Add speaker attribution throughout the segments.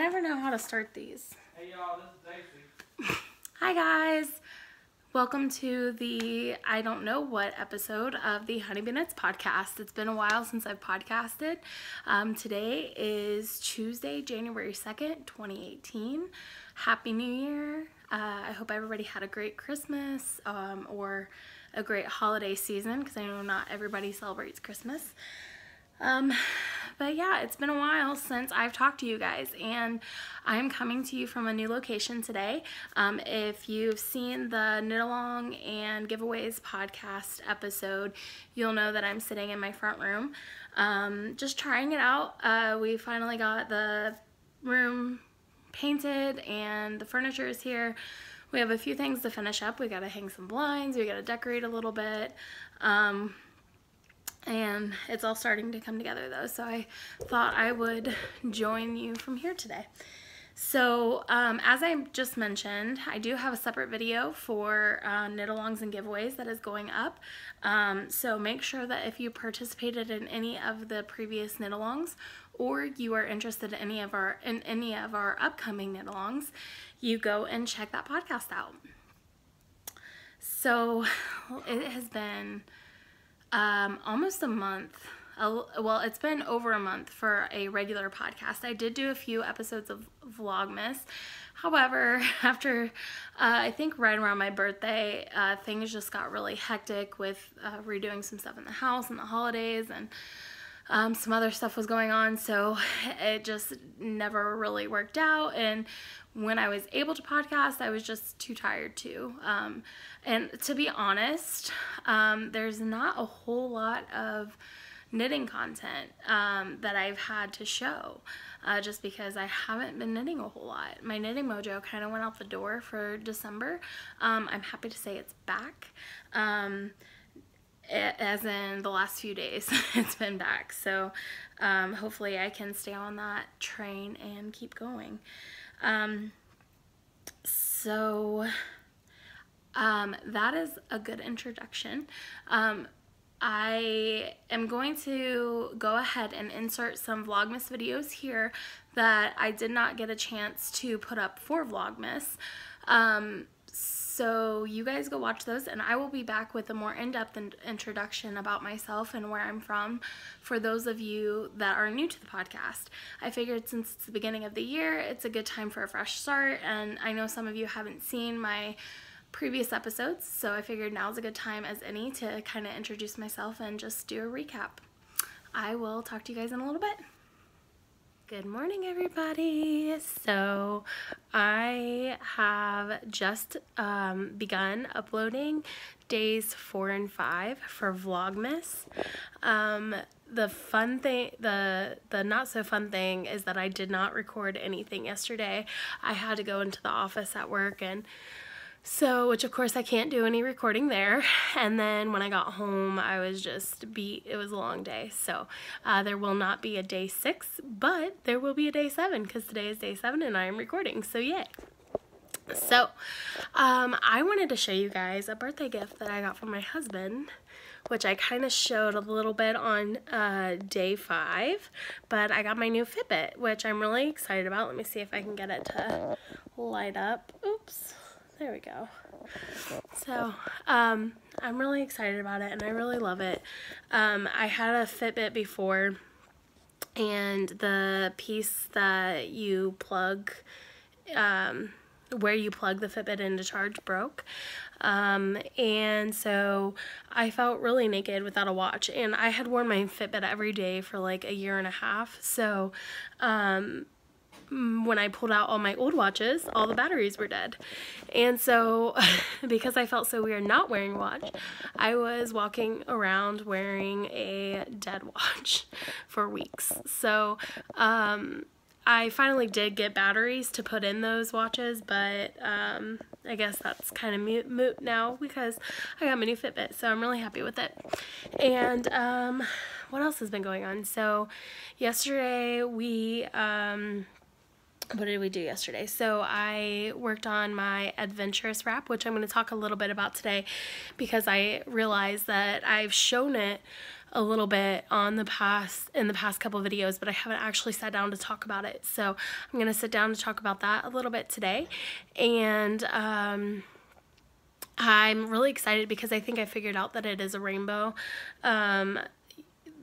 Speaker 1: never know how to start these.
Speaker 2: Hey y'all, this is Daisy.
Speaker 1: Hi guys! Welcome to the I don't know what episode of the Honeybee Nuts podcast. It's been a while since I've podcasted. Today is Tuesday, January 2nd, 2018. Happy New Year. I hope everybody had a great Christmas or a great holiday season, because I know not everybody celebrates Christmas. But yeah, it's been a while since I've talked to you guys, and I'm coming to you from a new location today. If you've seen the Knit Along and Giveaways podcast episode, you'll know that I'm sitting in my front room, just trying it out. We finally got the room painted and the furniture is here. We have a few things to finish up. We gotta hang some blinds, we gotta decorate a little bit. And it's all starting to come together though, so I thought I would join you from here today. So as I just mentioned, I do have a separate video for knit-alongs and giveaways that is going up. So make sure that if you participated in any of the previous knit-alongs, or you are interested in any of our upcoming knit-alongs, you go and check that podcast out. So it has been almost a month. Well, it's been over a month for a regular podcast. I did do a few episodes of Vlogmas. However, after I think right around my birthday, things just got really hectic with redoing some stuff in the house and the holidays, and some other stuff was going on, so it just never really worked out. And when I was able to podcast, I was just too tired to. And to be honest, there's not a whole lot of knitting content that I've had to show, just because I haven't been knitting a whole lot. My knitting mojo kind of went out the door for December. I'm happy to say it's back. As in the last few days it's been back, so hopefully I can stay on that train and keep going. That is a good introduction. I am going to go ahead and insert some Vlogmas videos here that I did not get a chance to put up for Vlogmas. So you guys go watch those, and I will be back with a more in-depth introduction about myself and where I'm from for those of you that are new to the podcast. I figured since it's the beginning of the year, it's a good time for a fresh start, and I know some of you haven't seen my previous episodes, so I figured now's a good time as any to kind of introduce myself and just do a recap. I will talk to you guys in a little bit. Good morning, everybody. So I have just begun uploading days 4 and 5 for Vlogmas. The fun thing, the not so fun thing is that I did not record anything yesterday. I had to go into the office at work, and so, which of course I can't do any recording there, and then when I got home I was just beat. It was a long day, so there will not be a day 6, but there will be a day 7, because today is day 7 and I am recording, so yay. So I wanted to show you guys a birthday gift that I got from my husband, which I kind of showed a little bit on day 5, but I got my new Fitbit, which I'm really excited about. Let me see if I can get it to light up. Oops. There we go. So, I'm really excited about it, and I really love it. I had a Fitbit before, and the piece that you plug, where you plug the Fitbit into charge broke. And so I felt really naked without a watch, and I had worn my Fitbit every day for like a year and a half. So, when I pulled out all my old watches, all the batteries were dead. And so, because I felt so weird not wearing a watch, I was walking around wearing a dead watch for weeks. So, I finally did get batteries to put in those watches, but I guess that's kind of moot now because I got my new Fitbit, so I'm really happy with it. And what else has been going on? So, yesterday we what did we do yesterday? So I worked on my adventurous wrap, which I'm going to talk a little bit about today, because I realized that I've shown it a little bit in the past couple videos, but I haven't actually sat down to talk about it. So I'm going to sit down to talk about that a little bit today. And I'm really excited because I think I figured out that it is a rainbow.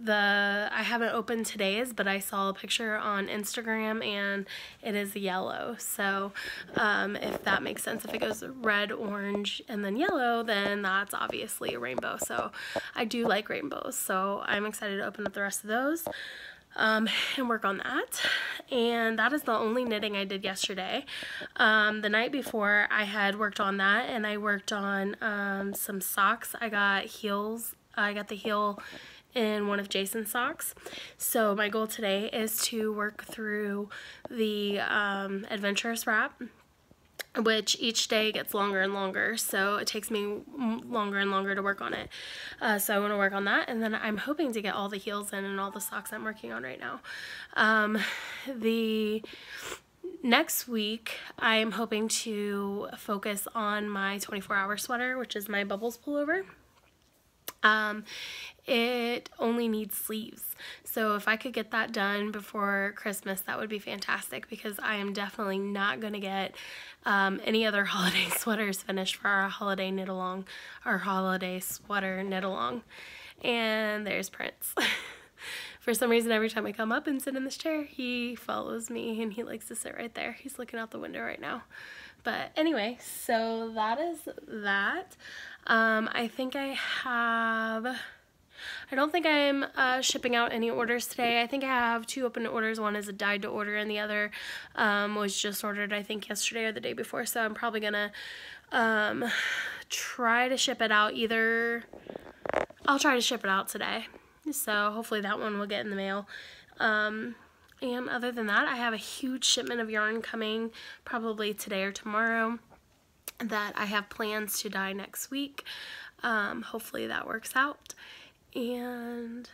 Speaker 1: I haven't opened today's, but I saw a picture on Instagram and it is yellow. So if that makes sense, if it goes red, orange, and then yellow, then that's obviously a rainbow. So I do like rainbows, so I'm excited to open up the rest of those and work on that. And that is the only knitting I did yesterday. The night before I had worked on that, and I worked on some socks. I got heels. I got the heel in one of Jason's socks. So my goal today is to work through the adventurous wrap, which each day gets longer and longer, so it takes me longer and longer to work on it. So I want to work on that, and then I'm hoping to get all the heels in and all the socks I'm working on right now. The next week I am hoping to focus on my 24-hour sweater, which is my bubbles pullover. It only needs sleeves, so if I could get that done before Christmas, that would be fantastic, because I am definitely not going to get any other holiday sweaters finished for our holiday knit along, our holiday sweater knit along. And there's Prince. For some reason, every time I come up and sit in this chair, he follows me, and he likes to sit right there. He's looking out the window right now. But anyway, so that is that. I think I don't think I'm shipping out any orders today. I think I have 2 open orders. One is a dyed to order, and the other was just ordered, I think, yesterday or the day before. So I'm probably going to try to ship it out I'll try to ship it out today. So hopefully that one will get in the mail. And other than that, I have a huge shipment of yarn coming probably today or tomorrow that I have plans to dye next week. Hopefully that works out. And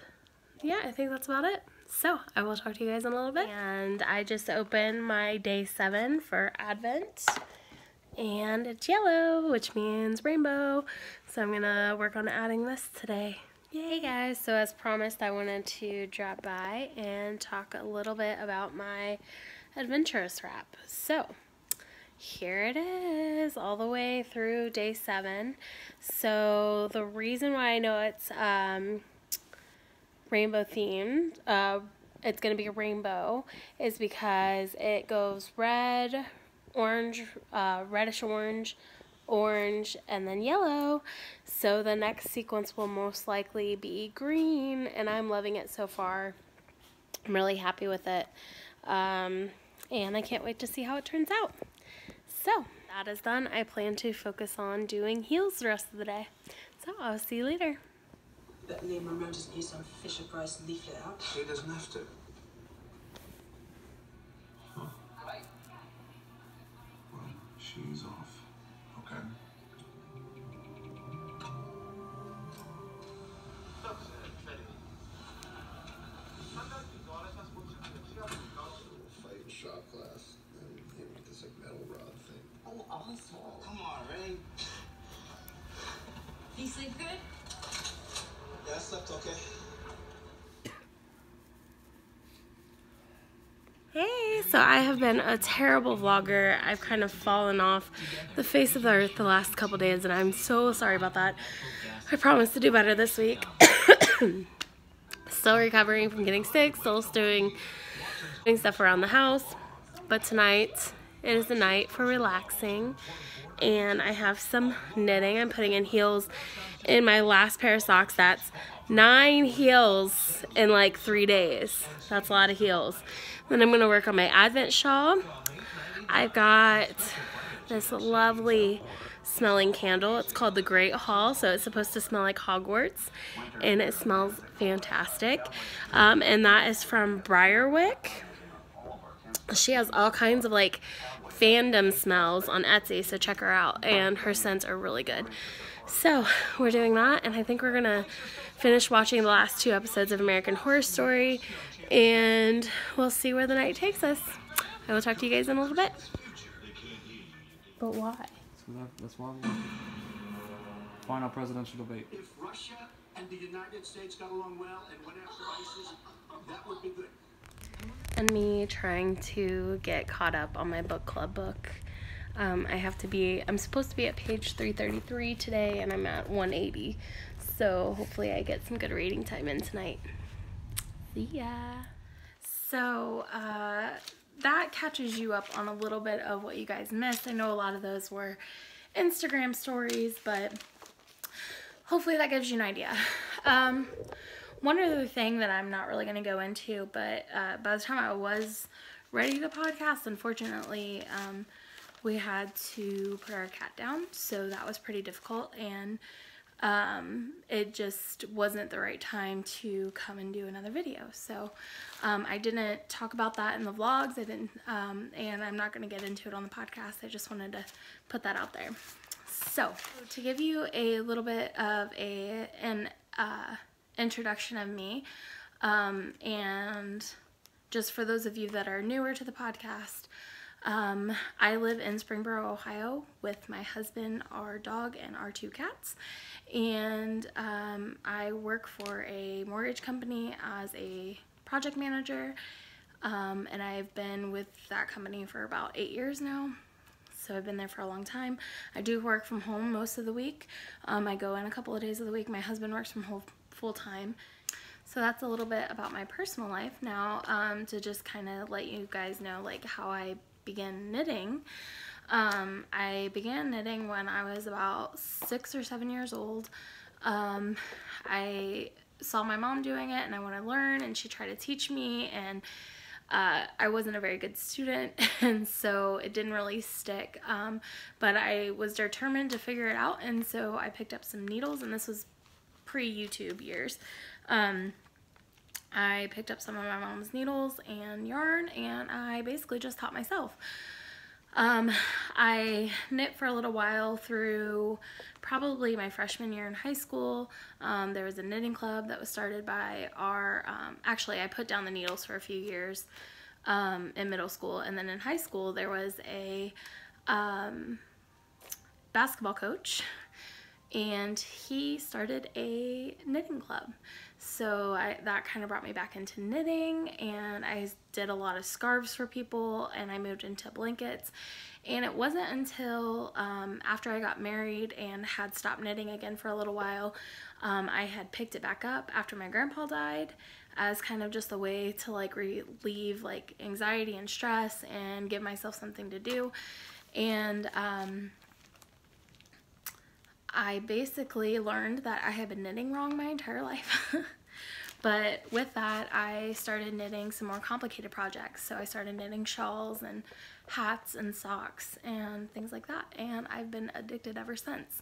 Speaker 1: yeah, I think that's about it. So I will talk to you guys in a little bit. And I just opened my day 7 for Advent, and it's yellow, which means rainbow. So I'm gonna work on adding this today. Yay. Hey guys, so as promised, I wanted to drop by and talk a little bit about my adventurous wrap. So here it is, all the way through day 7. So the reason why I know it's rainbow themed, it's going to be a rainbow, is because it goes red, orange, reddish orange, orange, and then yellow. So the next sequence will most likely be green, and I'm loving it so far. I'm really happy with it, and I can't wait to see how it turns out. So that is done. I plan to focus on doing heels the rest of the day. So I'll see you later.
Speaker 3: Bet Liam Monroe doesn't use some Fisher-Price leaflet out.
Speaker 4: She doesn't have to. Huh. Well, she's off. Okay. Fight in shop class, and hit with this like metal rod thing.
Speaker 3: Oh, awesome.
Speaker 2: Come on, Ray.
Speaker 3: You sleep good?
Speaker 2: Yeah, I slept okay.
Speaker 1: Hey, so I have been a terrible vlogger. I've kind of fallen off the face of the earth the last couple days, and I'm so sorry about that. I promise to do better this week. Still recovering from getting sick, still doing stuff around the house, but tonight it is the night for relaxing, and I have some knitting. I'm putting in heels in my last pair of socks. That's 9 heels in like 3 days. That's a lot of heels. Then I'm going to work on my Advent shawl. I've got this lovely smelling candle. It's called the Great Hall, so it's supposed to smell like Hogwarts, and it smells fantastic. And that is from Briarwick. She has all kinds of like fandom smells on Etsy, so check her out, and her scents are really good. So we're doing that, and I think we're gonna finish watching the last 2 episodes of American Horror Story, and we'll see where the night takes us. I will talk to you guys in a little bit. But why?
Speaker 2: So that's why we want final presidential debate.
Speaker 5: If Russia
Speaker 2: and the United States got along well and went after ISIS, that would be good.
Speaker 1: And me trying to get caught up on my book club book. I'm supposed to be at page 333 today, and I'm at 180. So hopefully I get some good reading time in tonight. See ya. So that catches you up on a little bit of what you guys missed. I know a lot of those were Instagram stories, but hopefully that gives you an idea. One other thing that I'm not really going to go into, but by the time I was ready to podcast, unfortunately, we had to put our cat down, so that was pretty difficult, and it just wasn't the right time to come and do another video. So I didn't talk about that in the vlogs. I didn't, and I'm not going to get into it on the podcast. I just wanted to put that out there. So to give you a little bit of an introduction of me, and just for those of you that are newer to the podcast, I live in Springboro, Ohio with my husband, our dog, and our 2 cats, and I work for a mortgage company as a project manager, and I've been with that company for about 8 years now. So I've been there for a long time. I do work from home most of the week. I go in a couple of days of the week. My husband works from home full time. So that's a little bit about my personal life. Now, to just kind of let you guys know like how I began knitting. I began knitting when I was about 6 or 7 years old. I saw my mom doing it and I wanted to learn, and she tried to teach me, and I wasn't a very good student, and so it didn't really stick, but I was determined to figure it out, and so I picked up some needles, and this was pre-YouTube years. I picked up some of my mom's needles and yarn, and I basically just taught myself. I knit for a little while through probably my freshman year in high school. There was a knitting club that was started by our, actually I put down the needles for a few years in middle school, and then in high school there was a basketball coach, and he started a knitting club. So that kind of brought me back into knitting, and I did a lot of scarves for people, and I moved into blankets. And it wasn't until after I got married and had stopped knitting again for a little while, I had picked it back up after my grandpa died as kind of just a way to like relieve like anxiety and stress and give myself something to do. And I basically learned that I had been knitting wrong my entire life. But with that, I started knitting some more complicated projects. So I started knitting shawls and hats and socks and things like that. And I've been addicted ever since.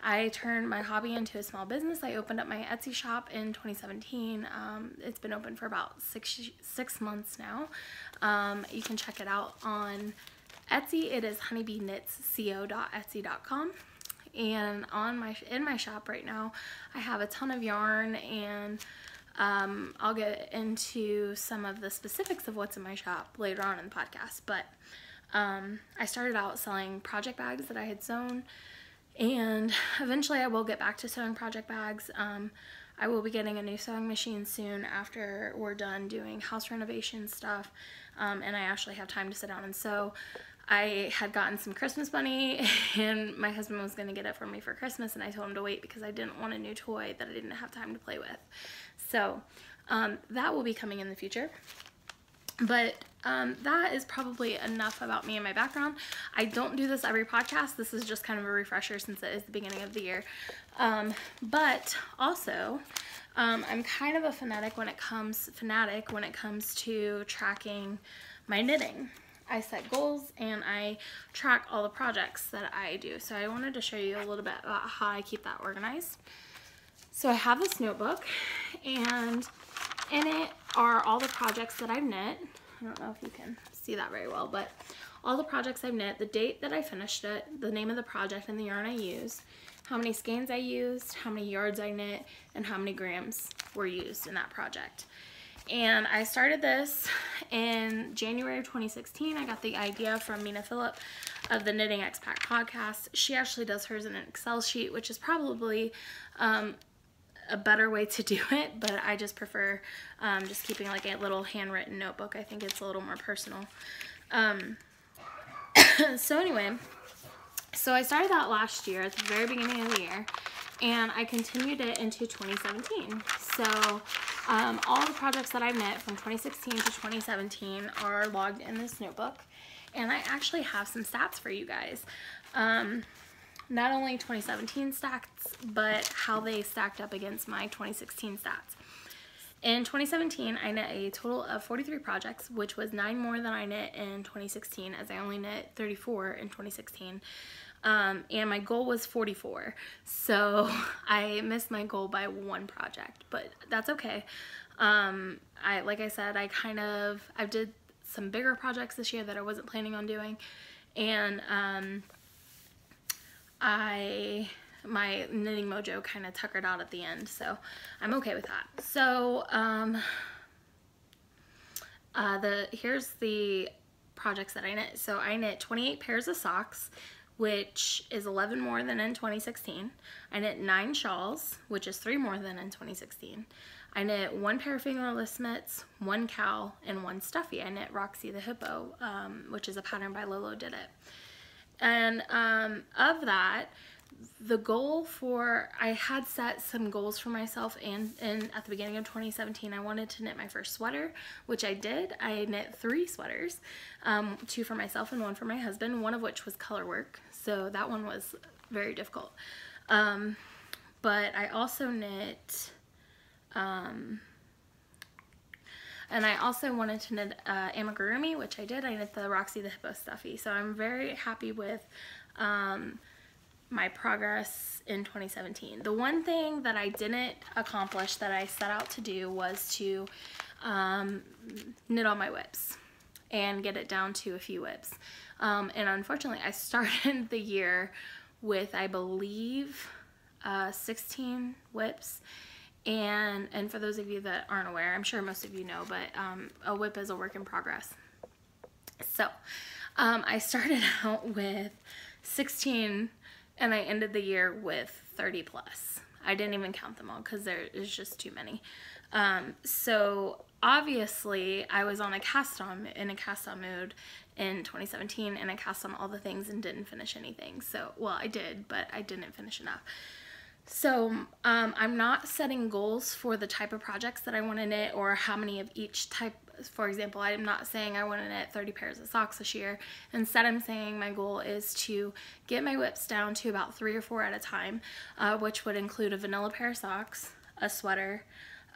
Speaker 1: I turned my hobby into a small business. I opened up my Etsy shop in 2017. It's been open for about six months now. You can check it out on Etsy. It is honeybeenitsco.etsy.com. And in my shop right now, I have a ton of yarn, and I'll get into some of the specifics of what's in my shop later on in the podcast. But I started out selling project bags that I had sewn, and eventually I will get back to sewing project bags. I will be getting a new sewing machine soon after we're done doing house renovation stuff, and I actually have time to sit down and sew. I had gotten some Christmas money, and my husband was going to get it for me for Christmas, and I told him to wait because I didn't want a new toy that I didn't have time to play with. So that will be coming in the future. But that is probably enough about me and my background. I don't do this every podcast. This is just kind of a refresher since it is the beginning of the year. But also, I'm kind of a fanatic when it comes to tracking my knitting. I set goals and I track all the projects that I do. So I wanted to show you a little bit about how I keep that organized. So I have this notebook, and in it are all the projects that I've knit. I don't know if you can see that very well, but all the projects I've knit, the date that I finished it, the name of the project and the yarn I used, how many skeins I used, how many yards I knit, and how many grams were used in that project. And I started this in January of 2016. I got the idea from Mina Phillip of the Knitting Expat podcast. She actually does hers in an Excel sheet, which is probably a better way to do it, but I just prefer just keeping like a little handwritten notebook. I think it's a little more personal. So anyway, so I started that last year at the very beginning of the year, and I continued it into 2017. So all the projects that I've knit from 2016 to 2017 are logged in this notebook, and I actually have some stats for you guys. Not only 2017 stats, but how they stacked up against my 2016 stats. In 2017, I knit a total of 43 projects, which was 9 more than I knit in 2016, as I only knit 34 in 2016. And my goal was 44, so I missed my goal by 1 project, but that's okay. Like I said, I did some bigger projects this year that I wasn't planning on doing, and my knitting mojo kind of tuckered out at the end, so I'm okay with that. So here's the projects that I knit. So I knit 28 pairs of socks, which is 11 more than in 2016. I knit 9 shawls, which is 3 more than in 2016. I knit 1 pair of fingerless mitts, 1 cowl, and 1 stuffy. I knit Roxy the Hippo, which is a pattern by Lolo Did It. And of that, the goal I had set some goals for myself, and at the beginning of 2017, I wanted to knit my first sweater, which I did. I knit 3 sweaters, 2 for myself and 1 for my husband, one of which was color work, so that one was very difficult. But I also knit, and I also wanted to knit amigurumi, which I did. I knit the Roxy the Hippo stuffy, so I'm very happy with my progress in 2017. The one thing that I didn't accomplish that I set out to do was to knit all my whips and get it down to a few whips. And unfortunately, I started the year with, I believe, 16 whips. And for those of you that aren't aware, I'm sure most of you know, but a whip is a work in progress. So I started out with 16, and I ended the year with 30 plus. I didn't even count them all because there is just too many. So obviously I was in a cast on mood in 2017, and I cast on all the things and didn't finish anything. So, well, I did, but I didn't finish enough. So I'm not setting goals for the type of projects that I want to knit or how many of each type. For example, I'm not saying I want to knit 30 pairs of socks this year. Instead, I'm saying my goal is to get my whips down to about 3 or 4 at a time, which would include a vanilla pair of socks, a sweater,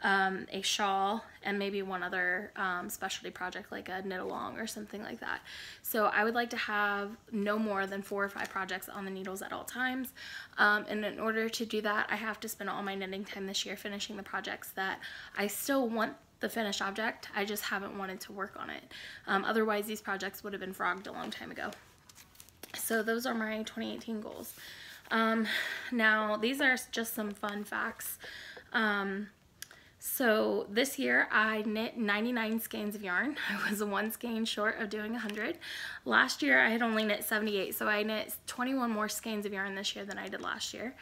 Speaker 1: a shawl, and maybe one other specialty project like a knit along or something like that. So I would like to have no more than 4 or 5 projects on the needles at all times. And in order to do that, I have to spend all my knitting time this year finishing the projects that I still want the finished object. I just haven't wanted to work on it. Otherwise, these projects would have been frogged a long time ago. So those are my 2018 goals. Now, these are just some fun facts. So this year I knit 99 skeins of yarn. I was 1 skein short of doing 100. Last year I had only knit 78, so I knit 21 more skeins of yarn this year than I did last year.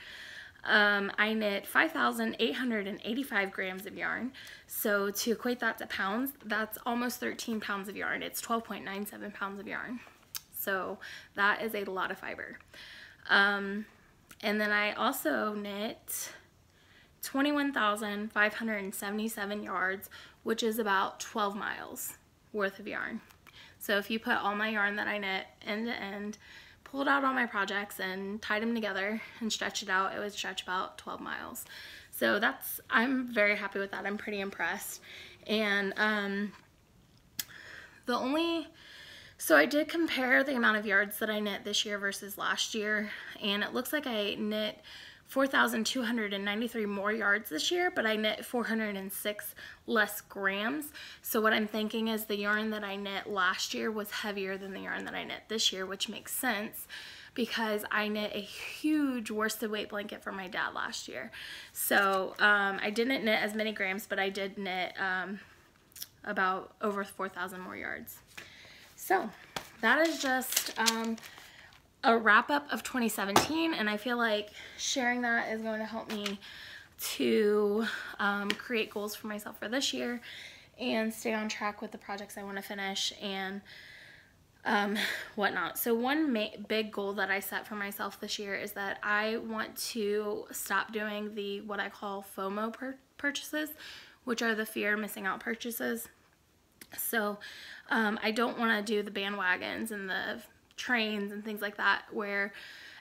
Speaker 1: I knit 5,885 grams of yarn. So to equate that to pounds, that's almost 13 pounds of yarn. It's 12.97 pounds of yarn. So that is a lot of fiber. And then I also knit 21,577 yards, which is about 12 miles worth of yarn. So if you put all my yarn that I knit end to end, pulled out all my projects and tied them together and stretched it out, it would stretch about 12 miles. So I'm very happy with that. I'm pretty impressed. And so I did compare the amount of yards that I knit this year versus last year, and it looks like I knit 4,293 more yards this year, but I knit 406 less grams. So what I'm thinking is the yarn that I knit last year was heavier than the yarn that I knit this year, which makes sense because I knit a huge worsted weight blanket for my dad last year. So I didn't knit as many grams, but I did knit about over 4,000 more yards. So that is just a wrap up of 2017, and I feel like sharing that is going to help me to create goals for myself for this year and stay on track with the projects I want to finish and whatnot. So one big goal that I set for myself this year is that I want to stop doing the what I call FOMO purchases, which are the fear of missing out purchases. So I don't want to do the bandwagons and the trains and things like that where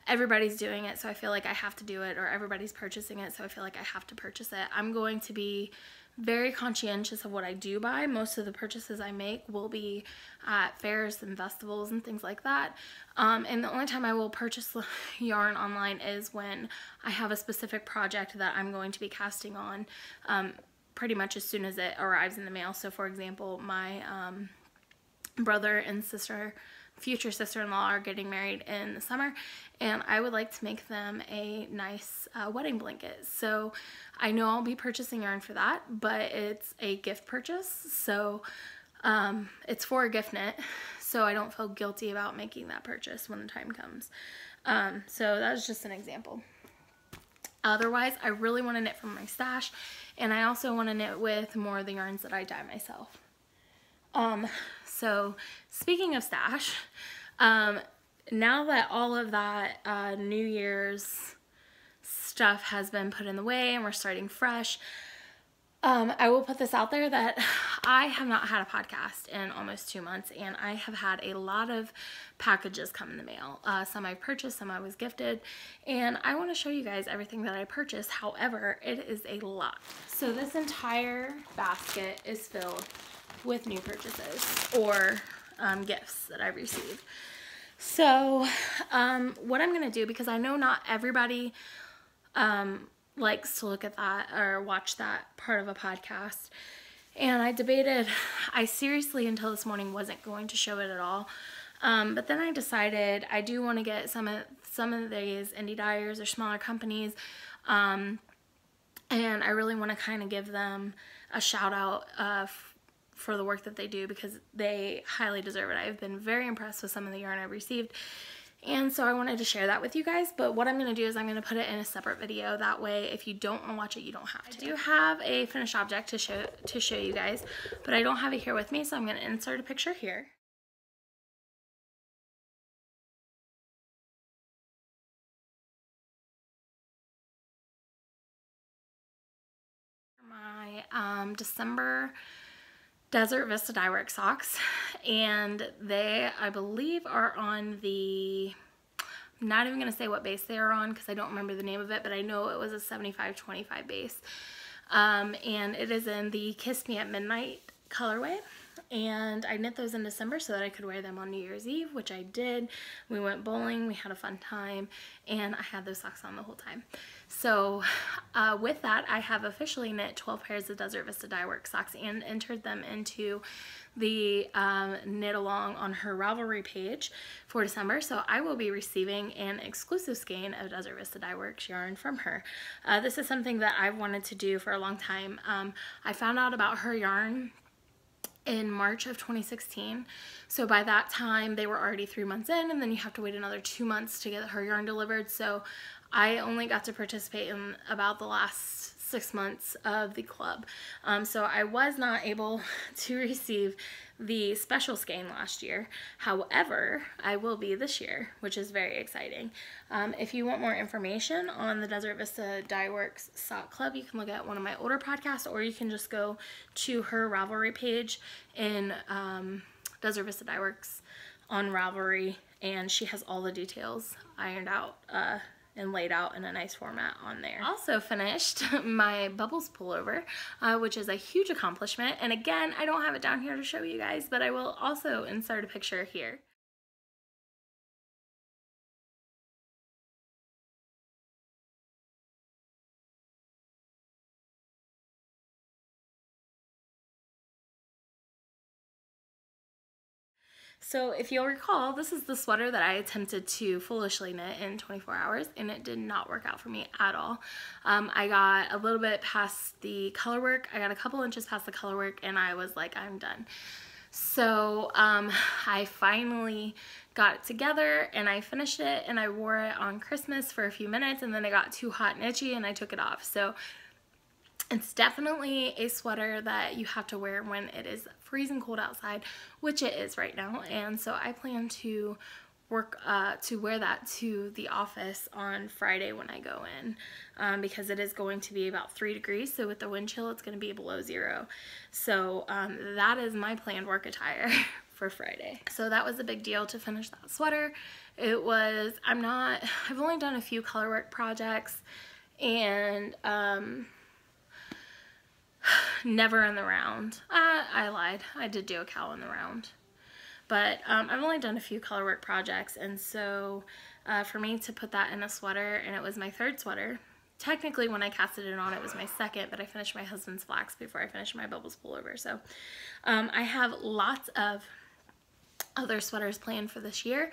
Speaker 1: everybody's doing it, so I feel like I have to do it, or everybody's purchasing it, so I feel like I have to purchase it. I'm going to be very conscientious of what I do buy. Most of the purchases I make will be at fairs and festivals and things like that. And the only time I will purchase yarn online is when I have a specific project that I'm going to be casting on pretty much as soon as it arrives in the mail. So for example, my brother and future sister-in-law are getting married in the summer, and I would like to make them a nice wedding blanket. So I know I'll be purchasing yarn for that, but it's a gift purchase, so it's for a gift knit, so I don't feel guilty about making that purchase when the time comes. So that's just an example. Otherwise, I really want to knit from my stash, and I also want to knit with more of the yarns that I dye myself. So speaking of stash, now that all of that New Year's stuff has been put in the way and we're starting fresh, I will put this out there that I have not had a podcast in almost 2 months, and I have had a lot of packages come in the mail. Some I purchased, some I was gifted, and I want to show you guys everything that I purchased. However, it is a lot. So this entire basket is filled with new purchases or gifts that I've received. So what I'm going to do, because I know not everybody likes to look at that or watch that part of a podcast, and I seriously until this morning wasn't going to show it at all, but then I decided I do want to get some of these indie dyers or smaller companies, and I really want to kind of give them a shout out for the work that they do, because they highly deserve it. I've been very impressed with some of the yarn I've received, and so I wanted to share that with you guys. But what I'm going to do is I'm going to put it in a separate video. That way, if you don't want to watch it, you don't have to. I do have a finished object to show you guys, but I don't have it here with me, so I'm going to insert a picture here. My December Desert Vista Dyeworks socks, and they, I believe, are on the, I'm not even going to say what base they are on because I don't remember the name of it, but I know it was a 75-25 base, and it is in the Kiss Me at Midnight colorway, and I knit those in December so that I could wear them on New Year's Eve, which I did. We went bowling, we had a fun time, and I had those socks on the whole time. So with that, I have officially knit 12 pairs of Desert Vista Dyeworks socks and entered them into the knit along on her Ravelry page for December. So I will be receiving an exclusive skein of Desert Vista Dyeworks yarn from her. This is something that I've wanted to do for a long time. I found out about her yarn in March of 2016, so by that time they were already 3 months in, and then you have to wait another 2 months to get her yarn delivered. So I only got to participate in about the last 6 months of the club, so I was not able to receive the special skein last year. However, I will be this year, which is very exciting. If you want more information on the Desert Vista Dyeworks Sock Club, you can look at one of my older podcasts, or you can just go to her Ravelry page in Desert Vista Dyeworks on Ravelry, and she has all the details ironed out and laid out in a nice format on there. Also finished my Bubbles pullover, which is a huge accomplishment, and again, I don't have it down here to show you guys, but I will also insert a picture here. So if you'll recall, this is the sweater that I attempted to foolishly knit in 24 hours, and it did not work out for me at all. I got a little bit past the color work. I got a couple inches past the color work, and I was like, I'm done. So I finally got it together, and I finished it, and I wore it on Christmas for a few minutes, and then it got too hot and itchy, and I took it off. So It's definitely a sweater that you have to wear when it is freezing cold outside, which it is right now. And so I plan to wear that to the office on Friday when I go in, because it is going to be about 3 degrees. So with the wind chill, it's going to be below 0. So that is my planned work attire for Friday. So that was a big deal to finish that sweater. It was, I've only done a few color work projects, and never in the round. I lied. I did do a cowl in the round. But I've only done a few color work projects, and so for me to put that in a sweater, and it was my 3rd sweater. Technically, when I casted it on, it was my 2nd, but I finished my husband's flax before I finished my bubbles pullover. So I have lots of other sweaters planned for this year.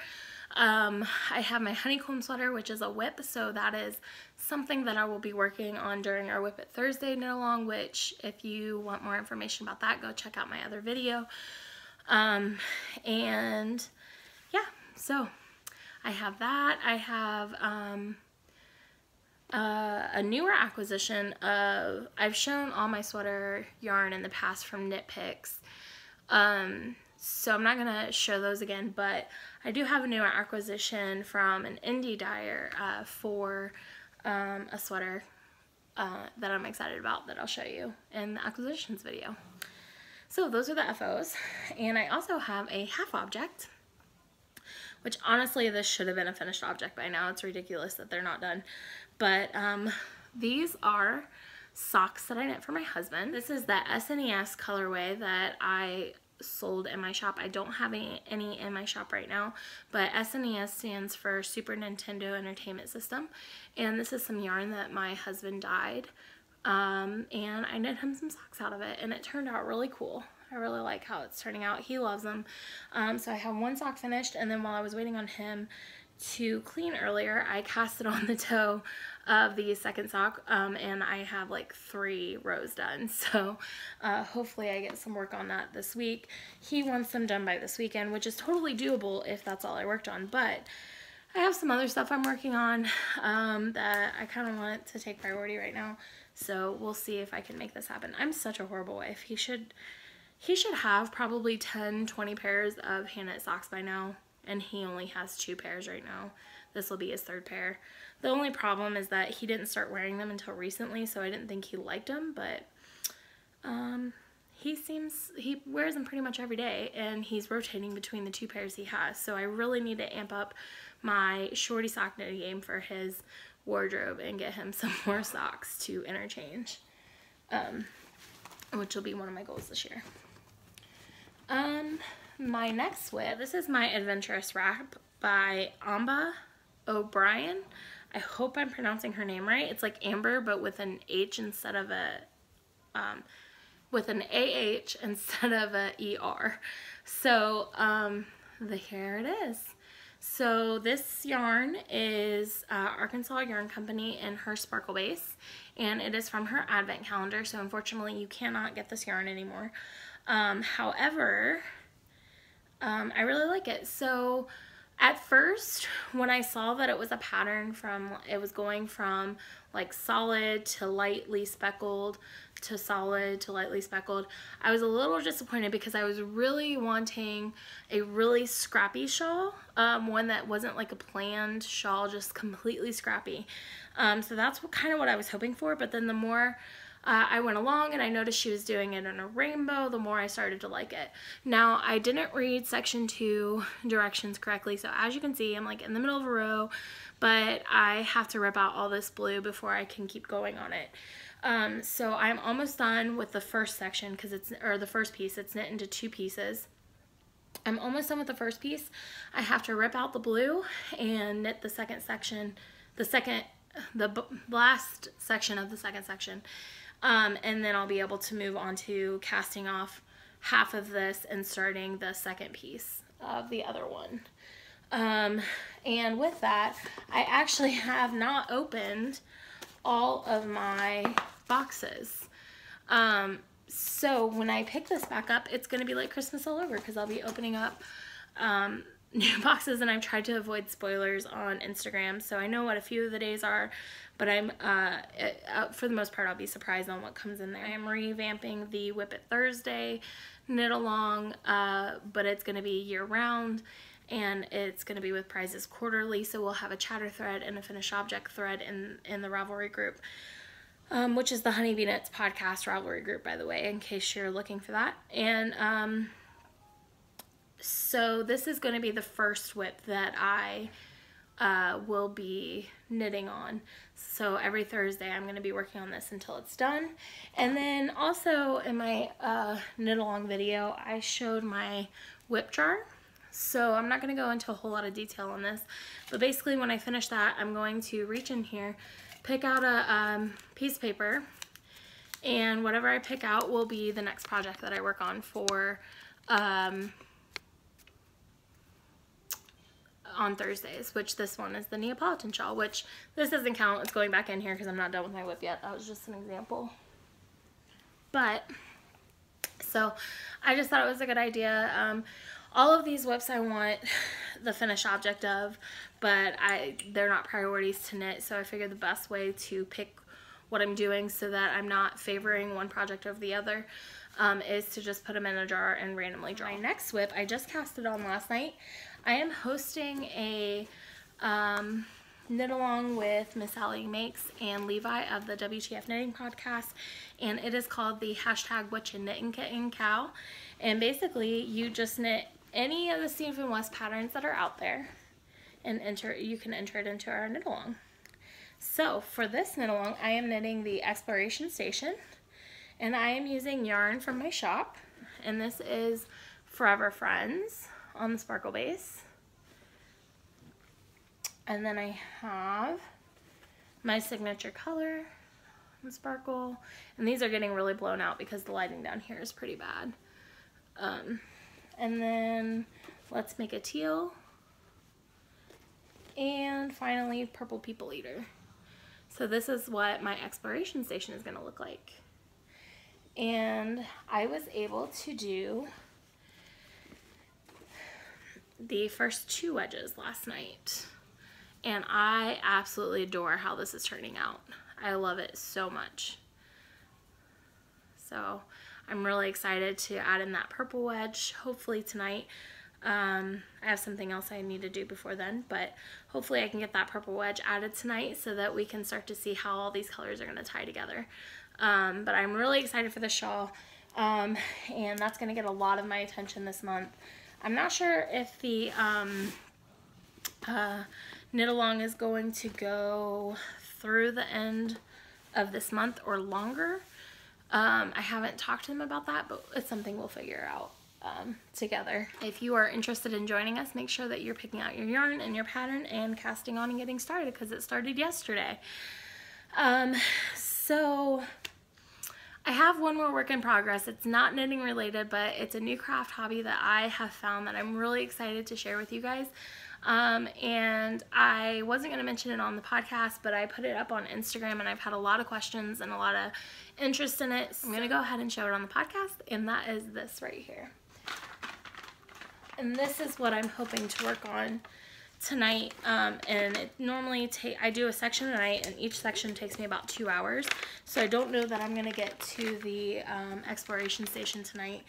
Speaker 1: I have my honeycomb sweater, which is a whip, so that is something that I will be working on during our Whip It Thursday knit along, which if you want more information about that, go check out my other video. And yeah, so I have that. I have a newer acquisition of, I've shown all my sweater yarn in the past from Knit Picks, so I'm not gonna show those again, but I do have a newer acquisition from an indie dyer for a sweater that I'm excited about, that I'll show you in the acquisitions video. So those are the FOs, and I also have a half object, which honestly this should have been a finished object by now. It's ridiculous that they're not done, but these are socks that I knit for my husband. This is the SNES colorway that I sold in my shop. I don't have any in my shop right now, but SNES stands for Super Nintendo Entertainment System, and this is some yarn that my husband dyed, and I knit him some socks out of it, and it turned out really cool. I really like how it's turning out. He loves them. So I have one sock finished, and then while I was waiting on him to clean earlier, I cast it on the toe of the second sock, and I have like 3 rows done. So hopefully I get some work on that this week. He wants them done by this weekend, which is totally doable if that's all I worked on, but I have some other stuff I'm working on that I kind of want to take priority right now. So we'll see if I can make this happen. I'm such a horrible wife. He should have probably 10-20 pairs of hand knit socks by now, and he only has 2 pairs right now. This will be his 3rd pair. The only problem is that he didn't start wearing them until recently, so I didn't think he liked them, but he wears them pretty much every day, and he's rotating between the 2 pairs he has. So I really need to amp up my shorty sock knitting game for his wardrobe and get him some more socks to interchange, which will be one of my goals this year. My next whip, this is my Adventurous Wrap by Amba O'Brien. I hope I'm pronouncing her name right. It's like Amber, but with an H instead of a, with an AH instead of a ER. So, here it is. So this yarn is Arkansas Yarn Company and her Sparkle Base, and it is from her advent calendar, so unfortunately you cannot get this yarn anymore. However, I really like it. So at first, when I saw that it was a pattern from, it was going from like solid to lightly speckled to solid to lightly speckled, I was a little disappointed because I was really wanting a really scrappy shawl, one that wasn't like a planned shawl, just completely scrappy. So that's kind of what I was hoping for, but then the more I went along and I noticed she was doing it in a rainbow, the more I started to like it. Now, I didn't read section 2 directions correctly, so as you can see, I'm like in the middle of a row, but I have to rip out all this blue before I can keep going on it. So I'm almost done with the first section, because it's, or the first piece, it's knit into 2 pieces. I'm almost done with the first piece. I have to rip out the blue and knit the second section, the last section of the second section. And then I'll be able to move on to casting off half of this and starting the second piece of the other one. And with that, I actually have not opened all of my boxes. So when I pick this back up, it's going to be like Christmas all over, because I'll be opening up new boxes, and I've tried to avoid spoilers on Instagram, so I know what a few of the days are, but I'm for the most part I'll be surprised on what comes in there. I am revamping the Whip It Thursday knit along, but it's going to be year round, and it's going to be with prizes quarterly, so we'll have a chatter thread and a finished object thread in the Ravelry group, which is the Honeybee Knits podcast Ravelry group, by the way, in case you're looking for that. And so this is going to be the first whip that I will be knitting on. So every Thursday I'm going to be working on this until it's done. And then also in my knit along video, I showed my whip jar. So I'm not going to go into a whole lot of detail on this, but basically when I finish that, I'm going to reach in here, pick out a piece of paper, and whatever I pick out will be the next project that I work on for on Thursdays, which this one is the Neapolitan shawl, which this doesn't count. It's going back in here because I'm not done with my whip yet. That was just an example. But, so I just thought it was a good idea. All of these whips I want the finished object of, but they're not priorities to knit, so I figured the best way to pick what I'm doing so that I'm not favoring one project over the other is to just put them in a jar and randomly draw. My next whip, I just cast it on last night. I am hosting a knit along with Miss Allie Makes and Levi of the WTF Knitting Podcast, and it is called the hashtag What You Knittin' Kitten Cow. And basically you just knit any of the Stephen West patterns that are out there and you can enter it into our knit along. So for this knit along, I am knitting the Exploration Station, and I am using yarn from my shop, and this is Forever Friends on the sparkle base. And then I have my signature color and sparkle, and these are getting really blown out because the lighting down here is pretty bad. And then Let's Make a Teal, and finally Purple People Eater. So this is what my Exploration Station is going to look like. And I was able to do the first 2 wedges last night, and I absolutely adore how this is turning out. I love it so much. So I'm really excited to add in that purple wedge hopefully tonight. I have something else I need to do before then, but hopefully I can get that purple wedge added tonight so that we can start to see how all these colors are going to tie together. But I'm really excited for the shawl, and that's going to get a lot of my attention this month. I'm not sure if the knit along is going to go through the end of this month or longer. I haven't talked to them about that, but it's something we'll figure out together. If you are interested in joining us, make sure that you're picking out your yarn and your pattern and casting on and getting started, because it started yesterday. So I have one more work in progress. It's not knitting related, but it's a new craft hobby that I have found that I'm really excited to share with you guys. And I wasn't going to mention it on the podcast, but I put it up on Instagram, and I've had a lot of questions and a lot of interest in it. So I'm going to go ahead and show it on the podcast, and that is this right here. And this is what I'm hoping to work on tonight. And it normally I do a section a night, and each section takes me about 2 hours. So I don't know that I'm going to get to the Exploration Station tonight,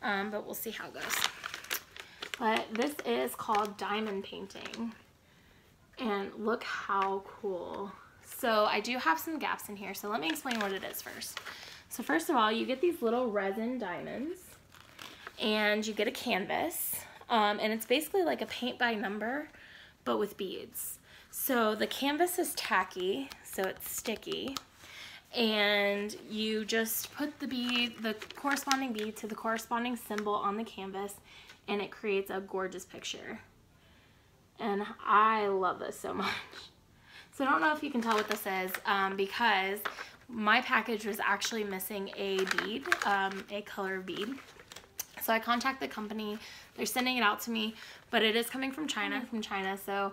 Speaker 1: but we'll see how it goes. But this is called Diamond Painting, and look how cool. So I do have some gaps in here, so let me explain what it is first. So first of all, you get these little resin diamonds, and you get a canvas, and it's basically like a paint by number, but with beads. So the canvas is tacky, so it's sticky, and you just put the corresponding bead to the corresponding symbol on the canvas, and it creates a gorgeous picture. And I love this so much. So I don't know if you can tell what this is, because my package was actually missing a bead, a color bead. So I contacted the company. They're sending it out to me, but it is coming from China. So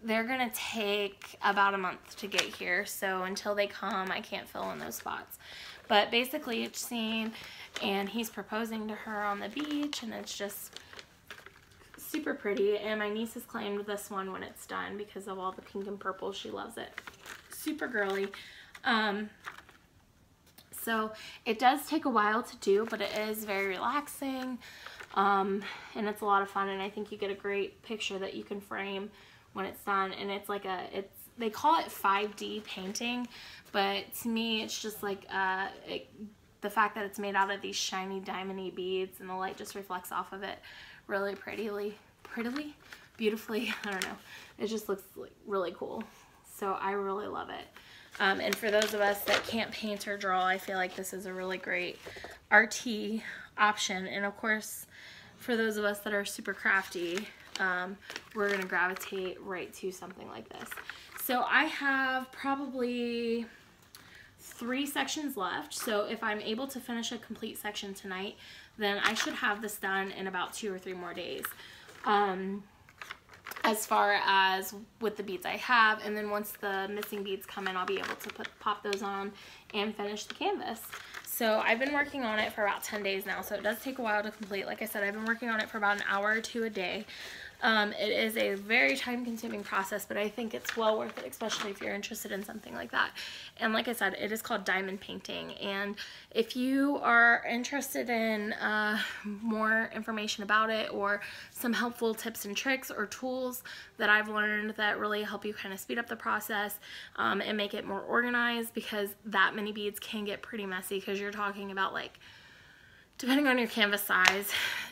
Speaker 1: they're gonna take about a month to get here. So until they come, I can't fill in those spots. But basically it's scene, and he's proposing to her on the beach, and it's just super pretty, and my niece has claimed this one when it's done because of all the pink and purple. She loves it. Super girly. So it does take a while to do, but it is very relaxing, and it's a lot of fun, and I think you get a great picture that you can frame when it's done. And it's like they call it 5D painting, but to me it's just like the fact that it's made out of these shiny diamond-y beads and the light just reflects off of it really beautifully. I don't know. It just looks like really cool. So I really love it. And for those of us that can't paint or draw, I feel like this is a really great RT option. And of course, for those of us that are super crafty, we're going to gravitate right to something like this. So I have probably 3 sections left. So if I'm able to finish a complete section tonight, then I should have this done in about 2 or 3 more days. As far as with the beads I have, and then once the missing beads come in, I'll be able to pop those on and finish the canvas. So I've been working on it for about 10 days now, so it does take a while to complete. Like I said, I've been working on it for about an hour or 2 a day. It is a very time-consuming process, but I think it's well worth it, especially if you're interested in something like that. And like I said, it is called diamond painting. And if you are interested in more information about it, or some helpful tips and tricks or tools that I've learned that really help you kind of speed up the process and make it more organized, because that many beads can get pretty messy, because you're talking about, like, depending on your canvas size,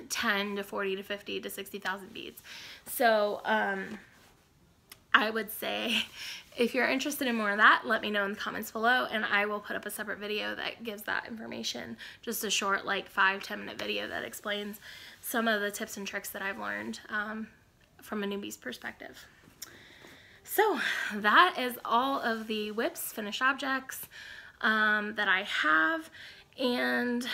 Speaker 1: 10 to 40 to 50 to 60,000 beads. So I would say if you're interested in more of that, let me know in the comments below, and I will put up a separate video that gives that information. Just a short, like, 5-10 minute video that explains some of the tips and tricks that I've learned from a newbie's perspective. So that is all of the whips, finished objects that I have. And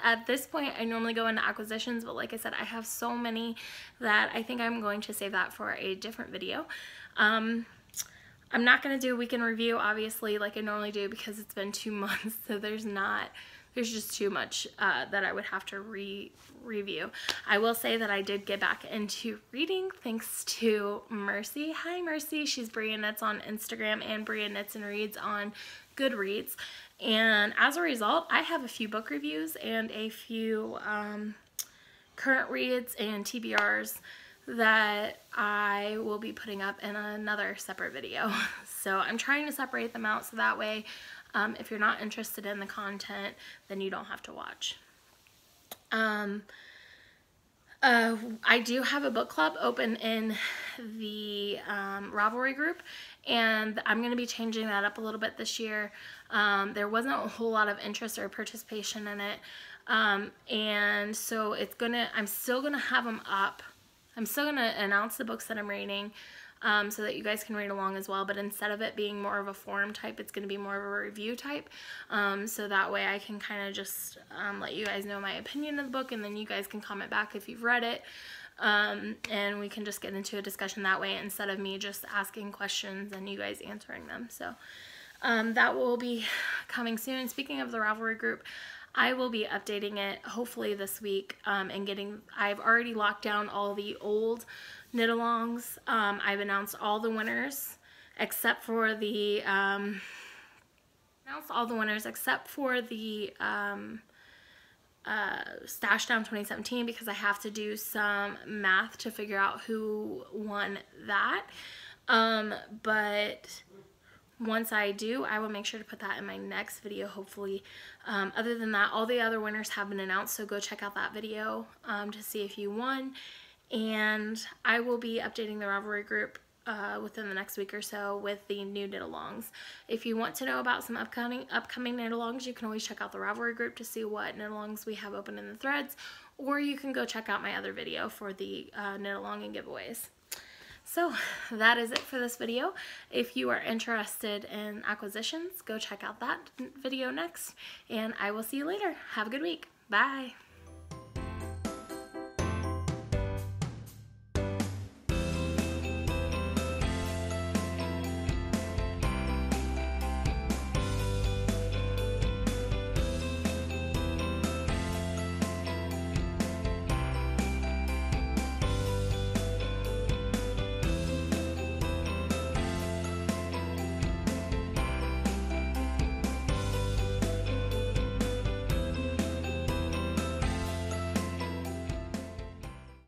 Speaker 1: at this point, I normally go into acquisitions, but like I said, I have so many that I think I'm going to save that for a different video. I'm not going to do a weekend review, obviously, like I normally do, because it's been 2 months, so there's just too much that I would have to review. I will say that I did get back into reading thanks to Mercy. Hi, Mercy. She's Bria Knits on Instagram and Bria Knits and Reads on Goodreads. And as a result, I have a few book reviews and a few current reads and TBRs that I will be putting up in another separate video. So I'm trying to separate them out so that way if you're not interested in the content, then you don't have to watch. I do have a book club open in the Ravelry group, and I'm going to be changing that up a little bit this year. There wasn't a whole lot of interest or participation in it, and so I'm still gonna have them up. I'm still gonna announce the books that I'm reading, so that you guys can read along as well, but instead of it being more of a forum type, it's going to be more of a review type, so that way I can kind of just let you guys know my opinion of the book, and then you guys can comment back if you've read it, and we can just get into a discussion that way instead of me just asking questions and you guys answering them. So that will be coming soon. Speaking of the Ravelry group, I will be updating it hopefully this week, and I've already locked down all the old knit-alongs. I've announced all the winners except for the Stash Down 2017, because I have to do some math to figure out who won that. But once I do, I will make sure to put that in my next video, hopefully. Other than that, all the other winners have been announced, so go check out that video to see if you won. And I will be updating the Ravelry group within the next week or so with the new knit-alongs. If you want to know about some upcoming knit-alongs, you can always check out the Ravelry group to see what knit-alongs we have open in the threads, or you can go check out my other video for the knit-along and giveaways. So that is it for this video. If you are interested in acquisitions, go check out that video next, and I will see you later. Have a good week. Bye.